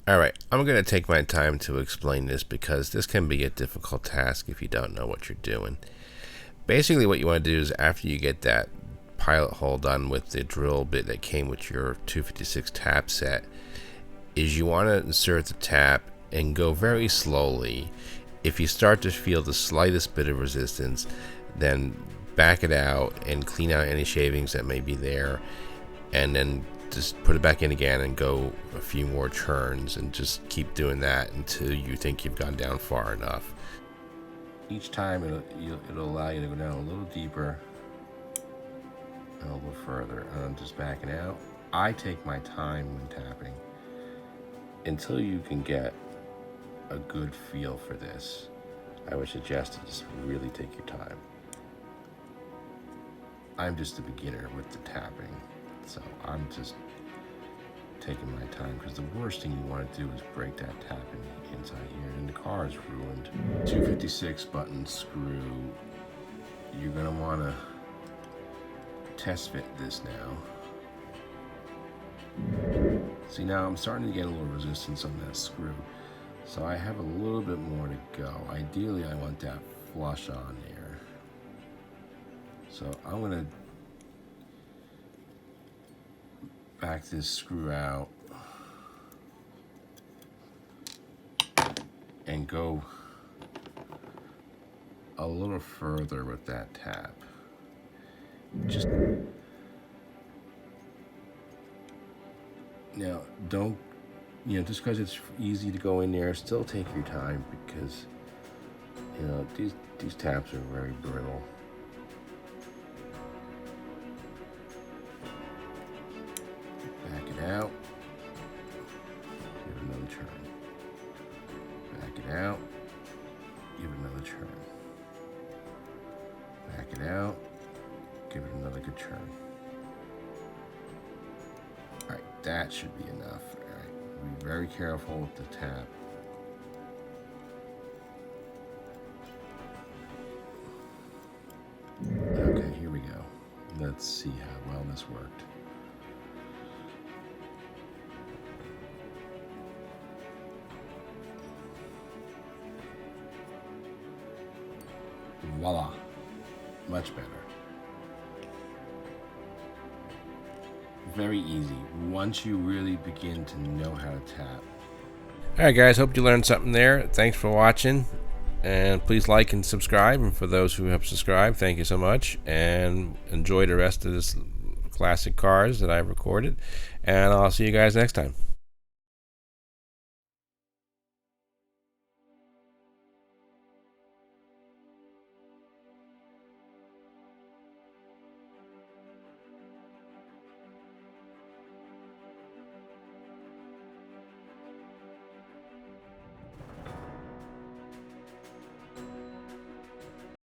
Alright, I'm going to take my time to explain this because this can be a difficult task if you don't know what you're doing. Basically what you want to do is after you get that pilot hole done with the drill bit that came with your 256 tap set, is you want to insert the tap and go very slowly. If you start to feel the slightest bit of resistance, then back it out and clean out any shavings that may be there, and then just put it back in again and go a few more turns and just keep doing that until you think you've gone down far enough. Each time it'll allow you to go down a little deeper and a little further, and I'm just backing out. I take my time when tapping until you can get a good feel for this. I would suggest to just really take your time. I'm just a beginner with the tapping, so I'm just taking my time, because the worst thing you want to do is break that tap inside here and the car is ruined. 256 button screw. You're going to want to test fit this now. See, now I'm starting to get a little resistance on that screw, so I have a little bit more to go. Ideally I want that flush on there, so I'm going to back this screw out and go a little further with that tap. Just now, don't, just because it's easy to go in there, still take your time, because these taps are very brittle. Back it out, give it another turn. Back it out, give it another turn. Back it out, give it another good turn. Alright, that should be enough. Alright, be very careful with the tap. Okay, here we go. Let's see how well this worked. Voila, much better. Very easy once you really begin to know how to tap. Alright guys, hope you learned something there. Thanks for watching, and please like and subscribe, and for those who have subscribed, thank you so much, and enjoy the rest of this classic cars that I've recorded, and I'll see you guys next time.